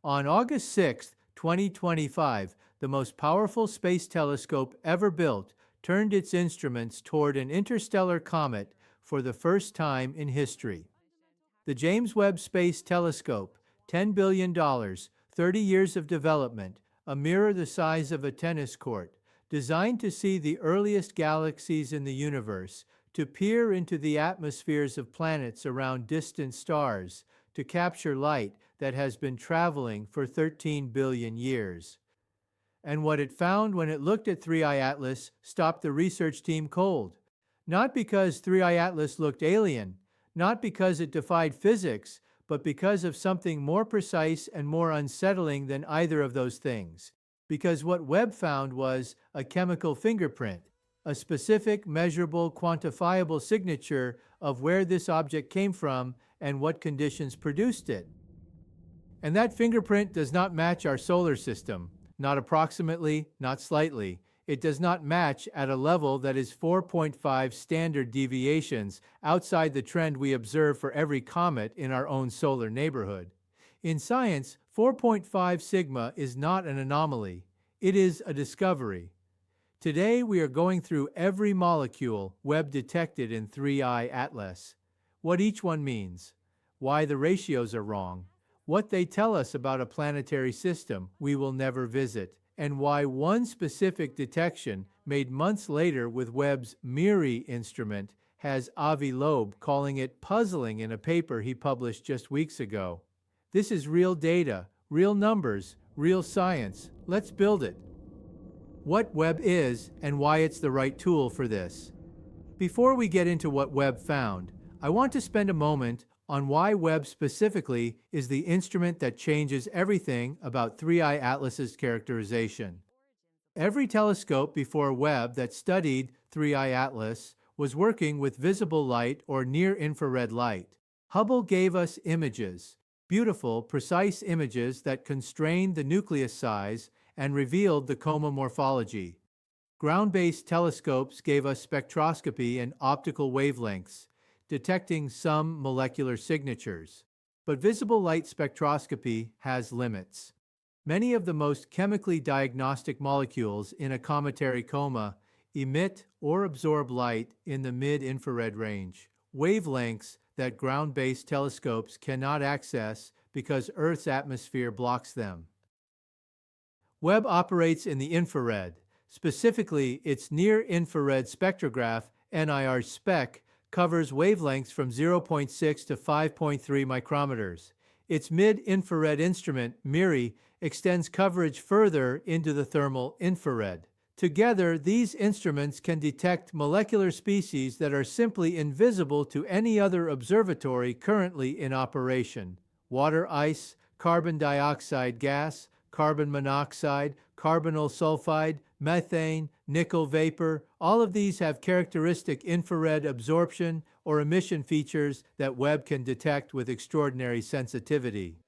On August 6, 2025, the most powerful space telescope ever built turned its instruments toward an interstellar comet for the first time in history. The James Webb Space Telescope, $10 billion, 30 years of development, a mirror the size of a tennis court, designed to see the earliest galaxies in the universe, to peer into the atmospheres of planets around distant stars, to capture light that has been traveling for 13 billion years. And what it found when it looked at 3I Atlas stopped the research team cold. Not because 3I Atlas looked alien, not because it defied physics, but because of something more precise and more unsettling than either of those things. Because what Webb found was a chemical fingerprint, a specific, measurable, quantifiable signature of where this object came from and what conditions produced it. And that fingerprint does not match our solar system, not approximately, not slightly. It does not match at a level that is 4.5 standard deviations outside the trend we observe for every comet in our own solar neighborhood. In science, 4.5 sigma is not an anomaly. It is a discovery. Today, we are going through every molecule Webb detected in 3I Atlas. What each one means, why the ratios are wrong, what they tell us about a planetary system we will never visit, and why one specific detection made months later with Webb's MIRI instrument has Avi Loeb calling it puzzling in a paper he published just weeks ago. This is real data, real numbers, real science. Let's build it. What Webb is and why it's the right tool for this. Before we get into what Webb found, I want to spend a moment on why Webb specifically is the instrument that changes everything about 3I Atlas's characterization. Every telescope before Webb that studied 3I Atlas was working with visible light or near-infrared light. Hubble gave us images, beautiful, precise images that constrained the nucleus size and revealed the coma morphology. Ground-based telescopes gave us spectroscopy and optical wavelengths, detecting some molecular signatures. But visible light spectroscopy has limits. Many of the most chemically diagnostic molecules in a cometary coma emit or absorb light in the mid-infrared range, wavelengths that ground-based telescopes cannot access because Earth's atmosphere blocks them. Webb operates in the infrared. Specifically, its near-infrared spectrograph, NIR SPEC, covers wavelengths from 0.6 to 5.3 micrometers. Its mid-infrared instrument, MIRI, extends coverage further into the thermal infrared. Together, these instruments can detect molecular species that are simply invisible to any other observatory currently in operation. Water ice, carbon dioxide gas, carbon monoxide, carbonyl sulfide, methane, nickel vapor, all of these have characteristic infrared absorption or emission features that Webb can detect with extraordinary sensitivity.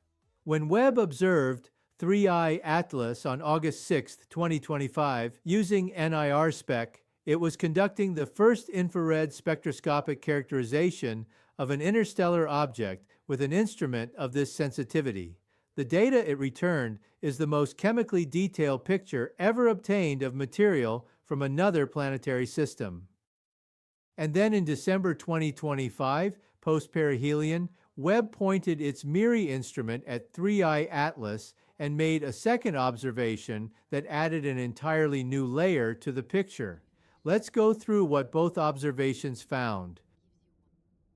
When Webb observed 3I Atlas on August 6, 2025, using NIR SPEC, it was conducting the first infrared spectroscopic characterization of an interstellar object with an instrument of this sensitivity. The data it returned is the most chemically detailed picture ever obtained of material from another planetary system. And then in December 2025, post-perihelion, Webb pointed its MIRI instrument at 3I Atlas and made a second observation that added an entirely new layer to the picture. Let's go through what both observations found.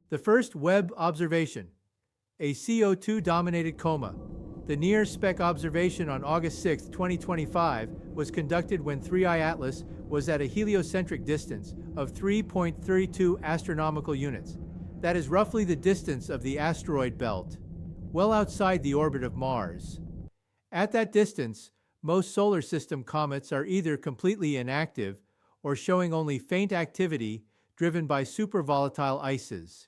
The first Webb observation, a CO2-dominated coma. The near-spec observation on August 6, 2025, was conducted when 3I Atlas was at a heliocentric distance of 3.32 astronomical units. That is roughly the distance of the asteroid belt, well outside the orbit of Mars. At that distance, most solar system comets are either completely inactive or showing only faint activity driven by supervolatile ices.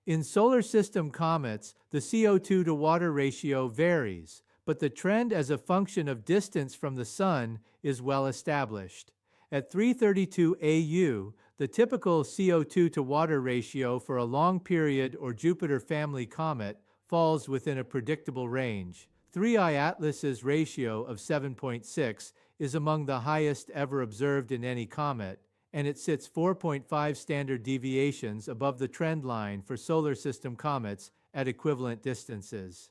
In solar system comets, the CO2 to water ratio varies, but the trend as a function of distance from the Sun is well established. At 332 AU, the typical CO2 to water ratio for a long period or Jupiter family comet falls within a predictable range, 3I Atlas's ratio of 7.6 is among the highest ever observed in any comet, and it sits 4.5 standard deviations above the trend line for solar system comets at equivalent distances.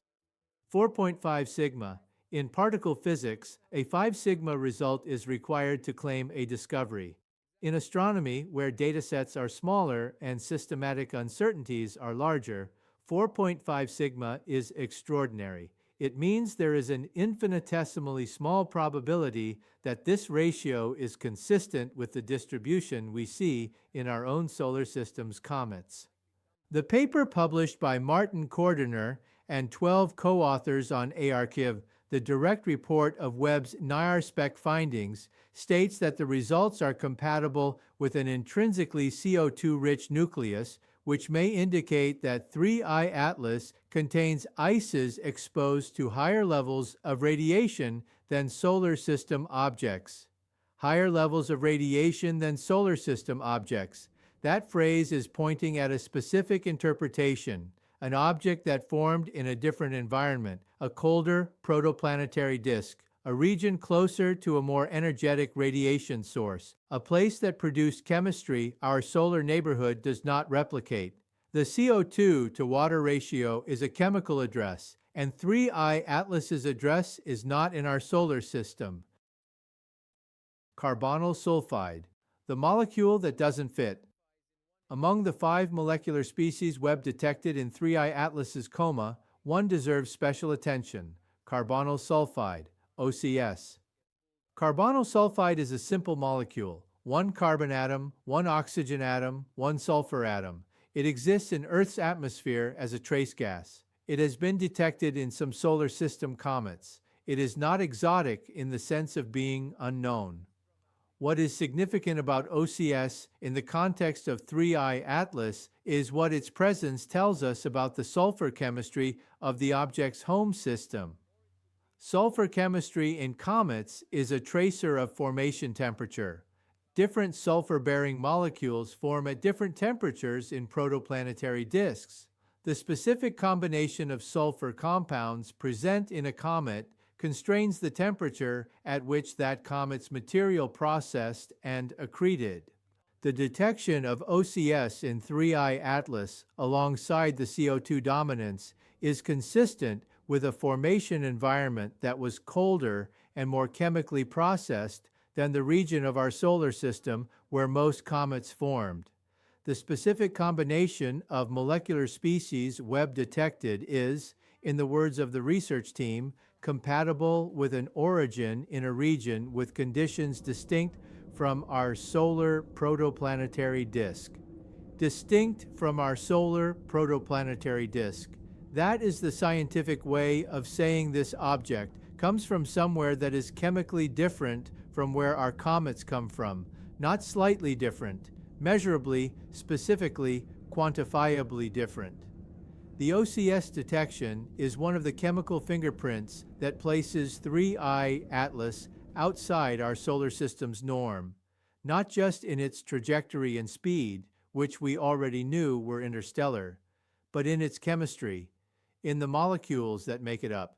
4.5 sigma. In particle physics, a 5 sigma result is required to claim a discovery. In astronomy, where datasets are smaller and systematic uncertainties are larger, 4.5 sigma is extraordinary. It means there is an infinitesimally small probability that this ratio is consistent with the distribution we see in our own solar system's comets. The paper published by Martin Kordener and 12 co-authors on ARchive, the direct report of Webb's NIRSpec findings, states that the results are compatible with an intrinsically CO2-rich nucleus, which may indicate that 3I Atlas contains ices exposed to higher levels of radiation than solar system objects. Higher levels of radiation than solar system objects. That phrase is pointing at a specific interpretation, an object that formed in a different environment, a colder protoplanetary disk, a region closer to a more energetic radiation source, a place that produced chemistry our solar neighborhood does not replicate. The CO2 to water ratio is a chemical address, and 3I Atlas's address is not in our solar system. Carbonyl sulfide, the molecule that doesn't fit. Among the 5 molecular species Webb detected in 3I Atlas's coma, one deserves special attention: carbonyl sulfide, OCS. Carbonyl sulfide is a simple molecule, one carbon atom, one oxygen atom, one sulfur atom. It exists in Earth's atmosphere as a trace gas. It has been detected in some solar system comets. It is not exotic in the sense of being unknown. What is significant about OCS in the context of 3I Atlas is what its presence tells us about the sulfur chemistry of the object's home system. Sulfur chemistry in comets is a tracer of formation temperature. Different sulfur-bearing molecules form at different temperatures in protoplanetary disks. The specific combination of sulfur compounds present in a comet constrains the temperature at which that comet's material processed and accreted. The detection of OCS in 3I Atlas alongside the CO2 dominance is consistent with a formation environment that was colder and more chemically processed than the region of our solar system where most comets formed. The specific combination of molecular species Webb detected is, in the words of the research team, compatible with an origin in a region with conditions distinct from our solar protoplanetary disk. Distinct from our solar protoplanetary disk. That is the scientific way of saying this object comes from somewhere that is chemically different from where our comets come from, not slightly different, measurably, specifically, quantifiably different. The OCS detection is one of the chemical fingerprints that places 3I Atlas outside our solar system's norm, not just in its trajectory and speed, which we already knew were interstellar, but in its chemistry, in the molecules that make it up,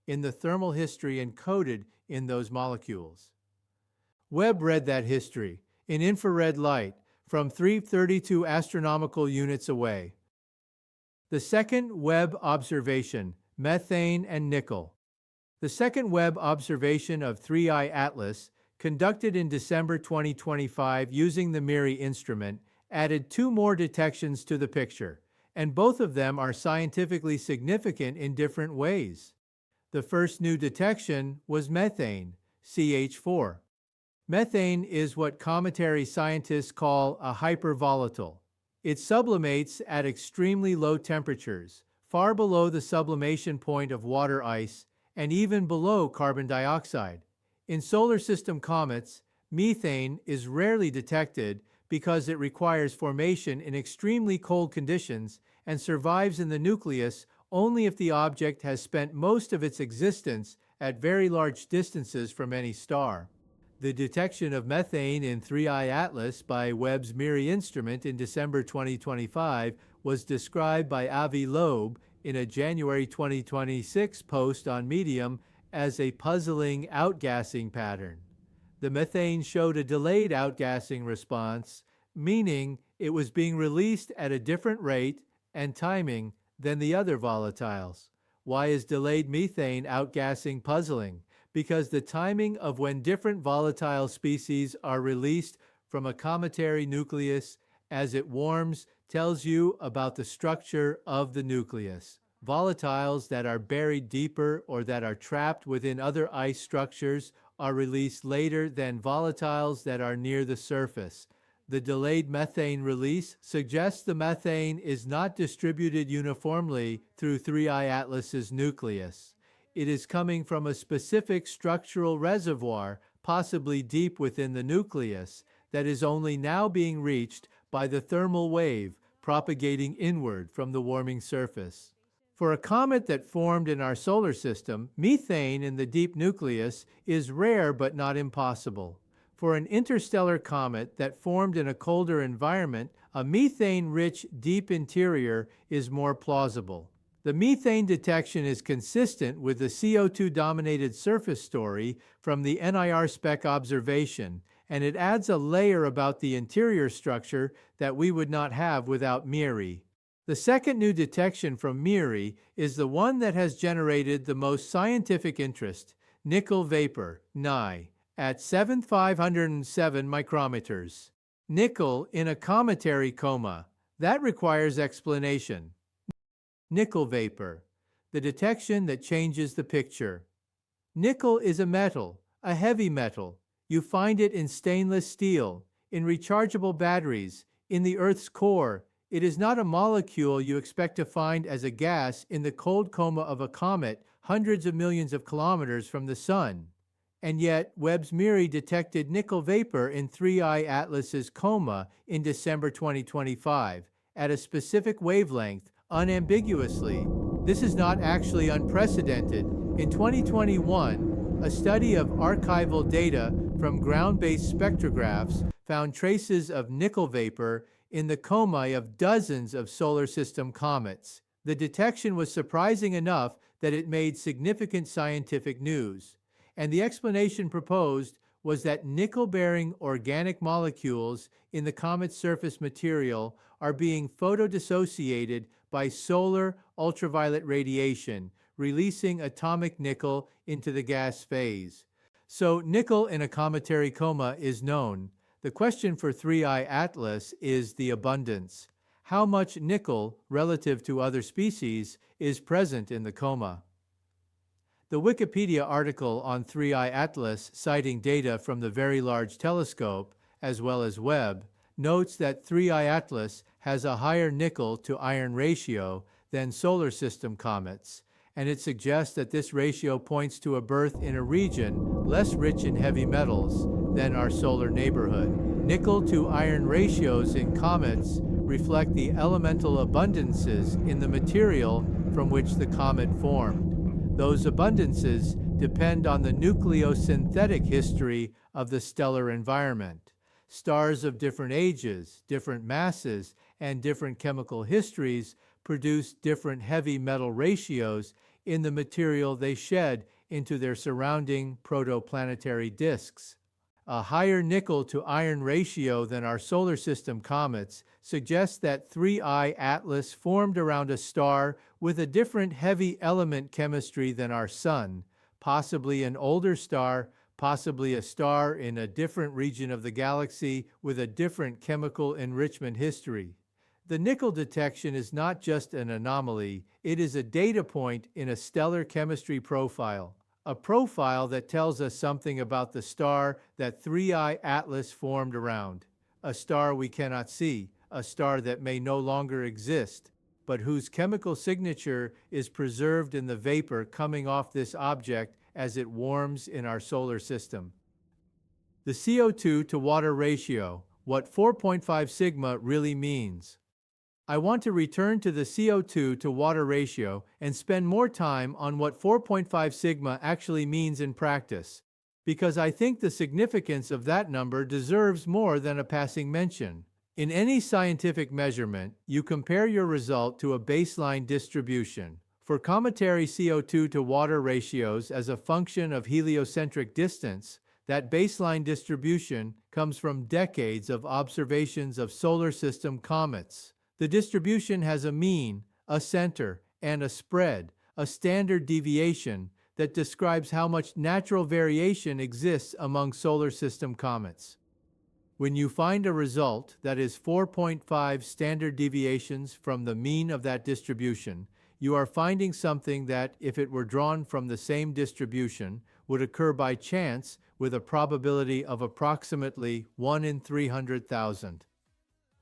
in the thermal history encoded in those molecules. Webb read that history in infrared light from 332 astronomical units away. The second Webb observation, methane and nickel. The second Webb observation of 3I Atlas, conducted in December 2025 using the MIRI instrument, added 2 more detections to the picture, and both of them are scientifically significant in different ways. The first new detection was methane, CH4. Methane is what cometary scientists call a hypervolatile. It sublimates at extremely low temperatures, far below the sublimation point of water ice, and even below carbon dioxide. In solar system comets, methane is rarely detected because it requires formation in extremely cold conditions and survives in the nucleus only if the object has spent most of its existence at very large distances from any star. The detection of methane in 3I Atlas by Webb's MIRI instrument in December 2025 was described by Avi Loeb in a January 2026 post on Medium as a puzzling outgassing pattern. The methane showed a delayed outgassing response, meaning it was being released at a different rate and timing than the other volatiles. Why is delayed methane outgassing puzzling? Because the timing of when different volatile species are released from a cometary nucleus as it warms tells you about the structure of the nucleus. Volatiles that are buried deeper or that are trapped within other ice structures are released later than volatiles that are near the surface. The delayed methane release suggests the methane is not distributed uniformly through 3I Atlas's nucleus. It is coming from a specific structural reservoir, possibly deep within the nucleus, that is only now being reached by the thermal wave propagating inward from the warming surface. For a comet that formed in our solar system, methane in the deep nucleus is rare but not impossible. For an interstellar comet that formed in a colder environment, a methane-rich deep interior is more plausible. The methane detection is consistent with the CO2-dominated surface story from the NIR SPEC observation, and it adds a layer about the interior structure that we would not have without MIRI. The second new detection from MIRI is the one that has generated the most scientific interest, nickel vapor, Ni, at 7,507 micrometers. Nickel in a cometary coma. That requires explanation. Nickel vapor, the detection that changes the picture. Nickel is a metal, a heavy metal. You find it in stainless steel, in rechargeable batteries, in the Earth's core. It is not a molecule you expect to find as a gas in the cold coma of a comet hundreds of millions of kilometers from the Sun. And yet, Webb's MIRI detected nickel vapor in 3I Atlas's coma in December 2025 at a specific wavelength, unambiguously. This is not actually unprecedented. In 2021, a study of archival data from ground-based spectrographs found traces of nickel vapor in the coma of dozens of solar system comets. The detection was surprising enough that it made significant scientific news. And the explanation proposed was that nickel-bearing organic molecules in the comet's surface material are being photodissociated by solar ultraviolet radiation, releasing atomic nickel into the gas phase. So nickel in a cometary coma is known. The question for 3I Atlas is the abundance. How much nickel, relative to other species, is present in the coma? The Wikipedia article on 3I Atlas, citing data from the Very Large Telescope, as well as Webb, notes that 3I Atlas has a higher nickel to iron ratio than solar system comets, and it suggests that this ratio points to a birth in a region less rich in heavy metals than our solar neighborhood. Nickel to iron ratios in comets reflect the elemental abundances in the material from which the comet formed. Those abundances depend on the nucleosynthetic history of the stellar environment. Stars of different ages, different masses, and different chemical histories produce different heavy metal ratios in the material they shed into their surrounding protoplanetary disks. A higher nickel to iron ratio than our solar system comets suggests that 3I Atlas formed around a star with a different heavy element chemistry than our Sun, possibly an older star, possibly a star in a different region of the galaxy with a different chemical enrichment history. The nickel detection is not just an anomaly, it is a data point in a stellar chemistry profile. A profile that tells us something about the star that 3I Atlas formed around. A star we cannot see, a star that may no longer exist, but whose chemical signature is preserved in the vapor coming off this object as it warms in our solar system. The CO2 to water ratio, what 4.5 sigma really means. I want to return to the CO2 to water ratio and spend more time on what 4.5 sigma actually means in practice, because I think the significance of that number deserves more than a passing mention. In any scientific measurement, you compare your result to a baseline distribution. For cometary CO2 to water ratios as a function of heliocentric distance, that baseline distribution comes from decades of observations of solar system comets. The distribution has a mean, a center, and a spread, a standard deviation that describes how much natural variation exists among solar system comets. When you find a result that is 4.5 standard deviations from the mean of that distribution, you are finding something that, if it were drawn from the same distribution, would occur by chance with a probability of approximately 1 in 300,000.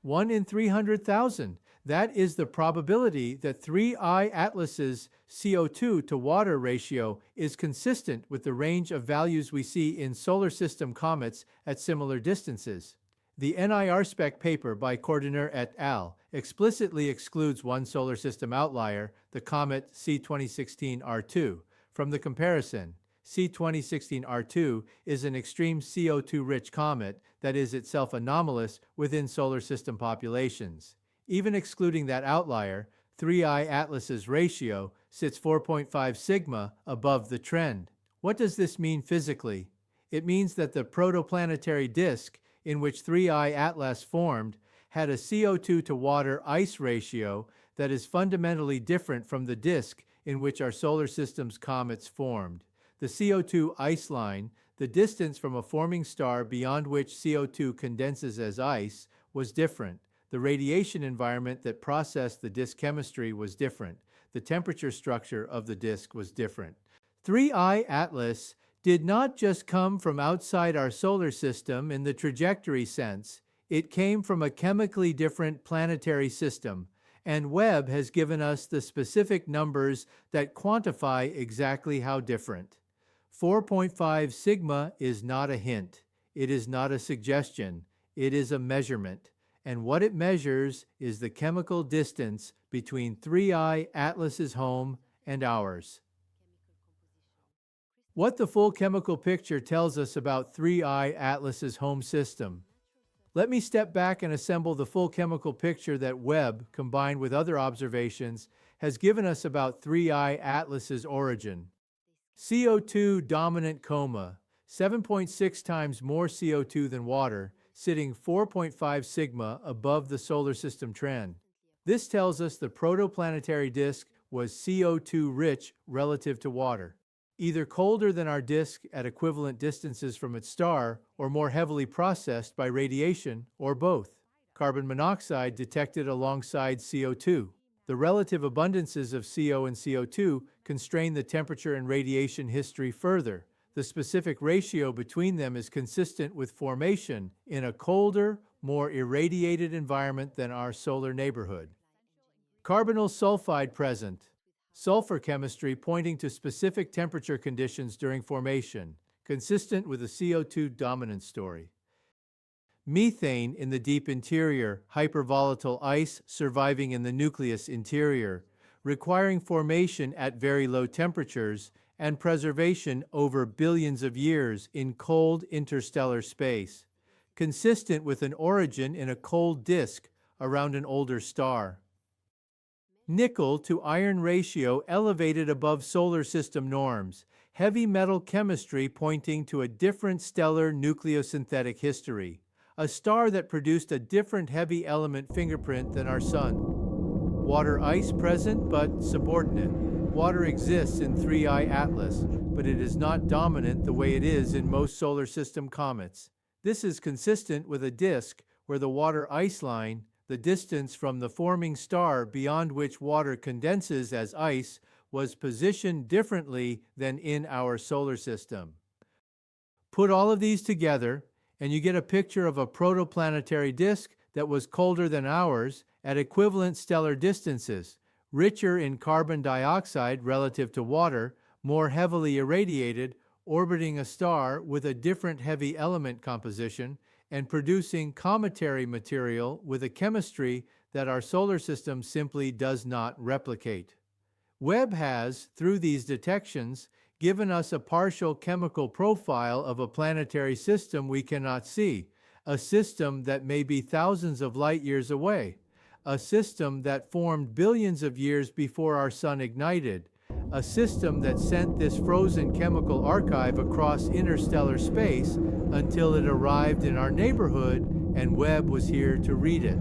1 in 300,000. That is the probability that 3I Atlas's CO2 to water ratio is consistent with the range of values we see in solar system comets at similar distances. The NIRSpec paper by Cordiner et al. Explicitly excludes one solar system outlier, the comet C2016 R2, from the comparison. C2016 R2 is an extreme CO2-rich comet that is itself anomalous within solar system populations. Even excluding that outlier, 3I Atlas's ratio sits 4.5 sigma above the trend. What does this mean physically? It means that the protoplanetary disk in which 3I Atlas formed had a CO2 to water ice ratio that is fundamentally different from the disk in which our solar system's comets formed. The CO2 ice line, the distance from a forming star beyond which CO2 condenses as ice, was different. The radiation environment that processed the disk chemistry was different. The temperature structure of the disk was different. 3I Atlas did not just come from outside our solar system in the trajectory sense. It came from a chemically different planetary system, and Webb has given us the specific numbers that quantify exactly how different. 4.5 sigma is not a hint. It is not a suggestion. It is a measurement. And what it measures is the chemical distance between 3I Atlas's home and ours. What the full chemical picture tells us about 3I Atlas's home system. Let me step back and assemble the full chemical picture that Webb, combined with other observations, has given us about 3I Atlas's origin. CO2 dominant coma, 7.6 times more CO2 than water, sitting 4.5 sigma above the solar system trend. This tells us the protoplanetary disk was CO2-rich relative to water, either colder than our disk at equivalent distances from its star, or more heavily processed by radiation, or both. Carbon monoxide detected alongside CO2. The relative abundances of CO and CO2 constrain the temperature and radiation history further. The specific ratio between them is consistent with formation in a colder, more irradiated environment than our solar neighborhood. Carbonyl sulfide present. Sulfur chemistry pointing to specific temperature conditions during formation, consistent with the CO2 dominant story. Methane in the deep interior, hypervolatile ice surviving in the nucleus interior, requiring formation at very low temperatures and preservation over billions of years in cold interstellar space, consistent with an origin in a cold disk around an older star. Nickel to iron ratio elevated above solar system norms, heavy metal chemistry pointing to a different stellar nucleosynthetic history, a star that produced a different heavy element fingerprint than our Sun. Water ice present but subordinate. Water exists in 3I Atlas, but it is not dominant the way it is in most solar system comets. This is consistent with a disk where the water ice line, the distance from the forming star beyond which water condenses as ice, was positioned differently than in our solar system. Put all of these together, and you get a picture of a protoplanetary disk that was colder than ours at equivalent stellar distances, richer in carbon dioxide relative to water, more heavily irradiated, orbiting a star with a different heavy element composition, and producing cometary material with a chemistry that our solar system simply does not replicate. Webb has, through these detections, given us a partial chemical profile of a planetary system we cannot see, a system that may be thousands of light years away, a system that formed billions of years before our sun ignited, a system that sent this frozen chemical archive across interstellar space until it arrived in our neighborhood and Webb was here to read it.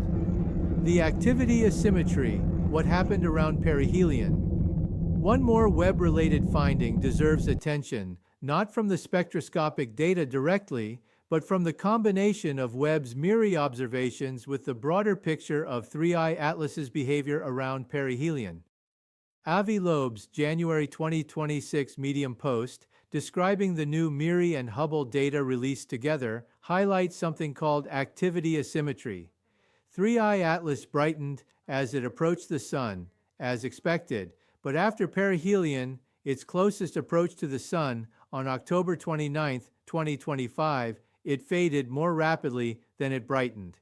The activity asymmetry, what happened around perihelion. One more Webb-related finding deserves attention, not from the spectroscopic data directly, but from the combination of Webb's MIRI observations with the broader picture of 3I Atlas's behavior around perihelion. Avi Loeb's January 2026 Medium post, describing the new MIRI and Hubble data released together, highlights something called activity asymmetry. 3I Atlas brightened as it approached the Sun, as expected, but after perihelion, its closest approach to the Sun, on October 29, 2025, it faded more rapidly than it brightened.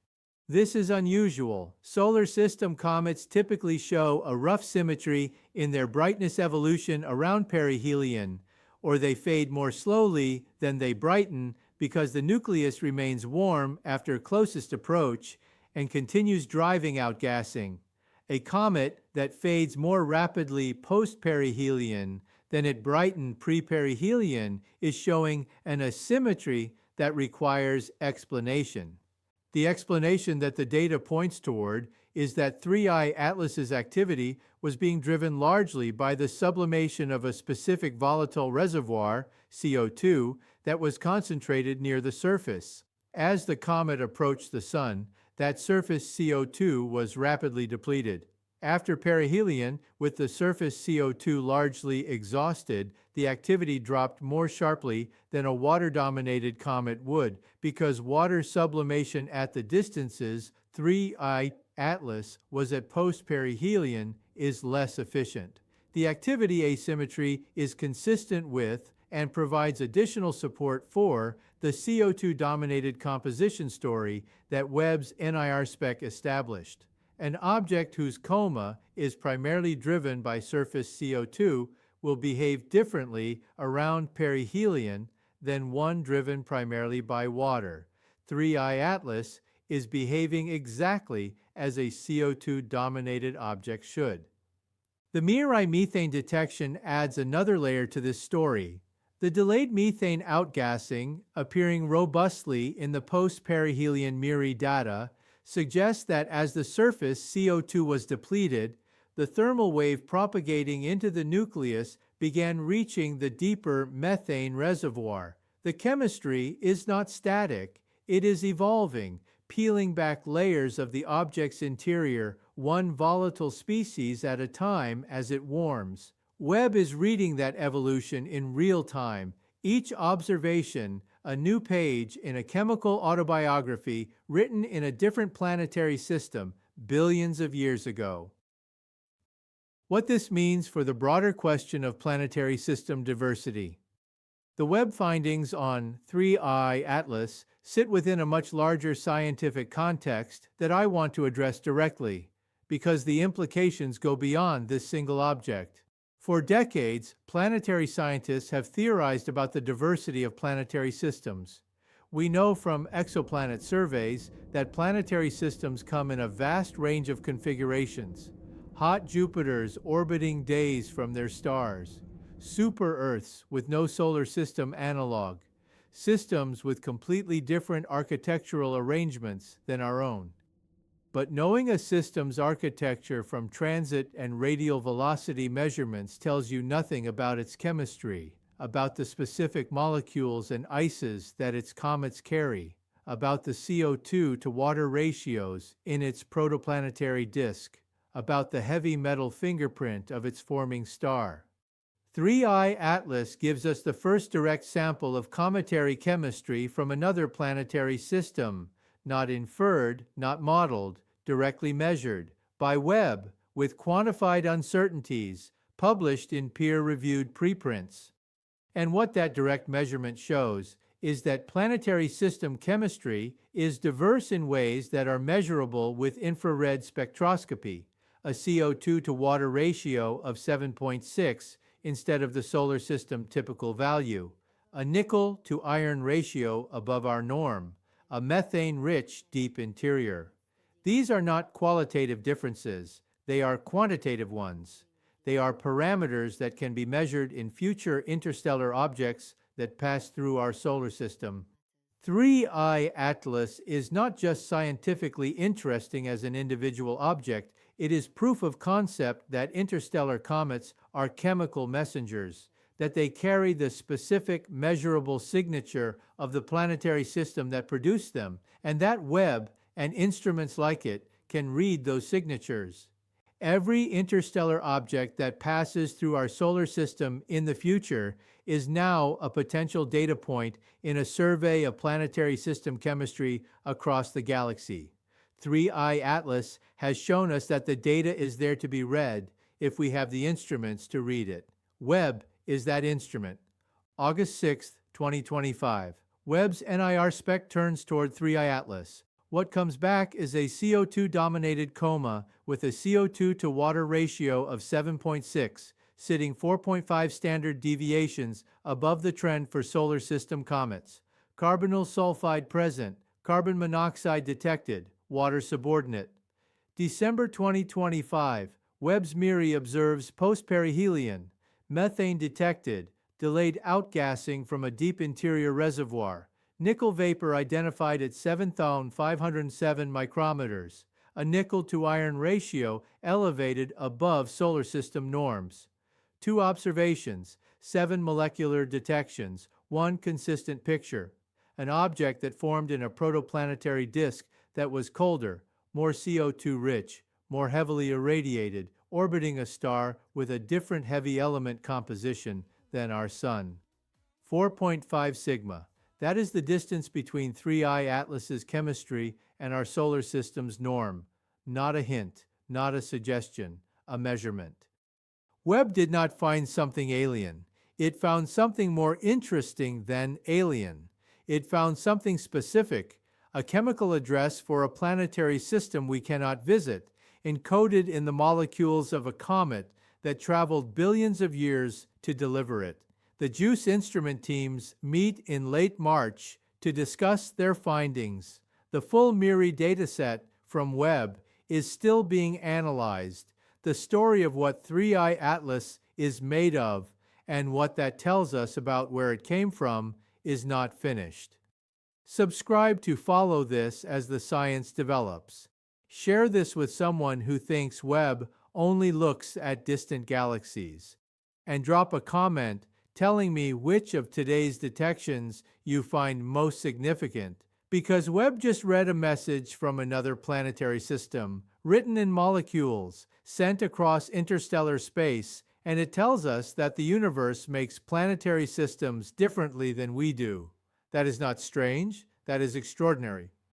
This is unusual. Solar system comets typically show a rough symmetry in their brightness evolution around perihelion, or they fade more slowly than they brighten because the nucleus remains warm after closest approach and continues driving outgassing. A comet that fades more rapidly post-perihelion than it brightened pre-perihelion is showing an asymmetry that requires explanation. The explanation that the data points toward is that 3I Atlas's activity was being driven largely by the sublimation of a specific volatile reservoir, CO2, that was concentrated near the surface. As the comet approached the Sun, that surface CO2 was rapidly depleted. After perihelion, with the surface CO2 largely exhausted, the activity dropped more sharply than a water-dominated comet would, because water sublimation at the distances 3I Atlas was at post-perihelion is less efficient. The activity asymmetry is consistent with and provides additional support for the CO2-dominated composition story that Webb's NIR spec established. An object whose coma is primarily driven by surface CO2 will behave differently around perihelion than one driven primarily by water. 3I Atlas is behaving exactly as a CO2-dominated object should. The MIRI methane detection adds another layer to this story. The delayed methane outgassing, appearing robustly in the post-perihelion MIRI data, suggests that as the surface CO2 was depleted, the thermal wave propagating into the nucleus began reaching the deeper methane reservoir. The chemistry is not static, it is evolving, peeling back layers of the object's interior, one volatile species at a time as it warms. Webb is reading that evolution in real time, each observation a new page in a chemical autobiography written in a different planetary system billions of years ago. What this means for the broader question of planetary system diversity. The Webb findings on 3I Atlas sit within a much larger scientific context that I want to address directly, because the implications go beyond this single object. For decades, planetary scientists have theorized about the diversity of planetary systems. We know from exoplanet surveys that planetary systems come in a vast range of configurations. Hot Jupiters orbiting days from their stars, super-Earths with no solar system analog, systems with completely different architectural arrangements than our own. But knowing a system's architecture from transit and radial velocity measurements tells you nothing about its chemistry, about the specific molecules and ices that its comets carry, about the CO2 to water ratios in its protoplanetary disk, about the heavy metal fingerprint of its forming star. 3I Atlas gives us the first direct sample of cometary chemistry from another planetary system, not inferred, not modeled, directly measured, by Webb, with quantified uncertainties, published in peer-reviewed preprints. And what that direct measurement shows is that planetary system chemistry is diverse in ways that are measurable with infrared spectroscopy, a CO2 to water ratio of 7.6 instead of the solar system typical value, a nickel to iron ratio above our norm, a methane-rich deep interior. These are not qualitative differences, they are quantitative ones. They are parameters that can be measured in future interstellar objects that pass through our solar system. 3I Atlas is not just scientifically interesting as an individual object, it is proof of concept that interstellar comets are chemical messengers, that they carry the specific measurable signature of the planetary system that produced them, and that Webb and instruments like it can read those signatures. Every interstellar object that passes through our solar system in the future is now a potential data point in a survey of planetary system chemistry across the galaxy. 3I Atlas has shown us that the data is there to be read if we have the instruments to read it. Webb is that instrument. August 6, 2025. Webb's NIR spec turns toward 3I Atlas. What comes back is a CO2-dominated coma with a CO2 to water ratio of 7.6, sitting 4.5 standard deviations above the trend for solar system comets. Carbonyl sulfide present, carbon monoxide detected, water subordinate. December 2025, Webb's MIRI observes post-perihelion, methane detected, delayed outgassing from a deep interior reservoir. Nickel vapor identified at 7,507 micrometers, a nickel to iron ratio elevated above solar system norms. 2 observations, 7 molecular detections, 1 consistent picture. An object that formed in a protoplanetary disk that was colder, more CO2 rich, more heavily irradiated, orbiting a star with a different heavy element composition than our Sun. 4.5 sigma. That is the distance between 3I Atlas's chemistry and our solar system's norm. Not a hint, not a suggestion, a measurement. Webb did not find something alien. It found something more interesting than alien. It found something specific, a chemical address for a planetary system we cannot visit, encoded in the molecules of a comet that traveled billions of years to deliver it. The JUICE instrument teams meet in late March to discuss their findings. The full MIRI dataset from Webb is still being analyzed. The story of what 3I Atlas is made of and what that tells us about where it came from is not finished. Subscribe to follow this as the science develops. Share this with someone who thinks Webb only looks at distant galaxies. And drop a comment telling me which of today's detections you find most significant, because Webb just read a message from another planetary system, written in molecules, sent across interstellar space, and it tells us that the universe makes planetary systems differently than we do. That is not strange, that is extraordinary.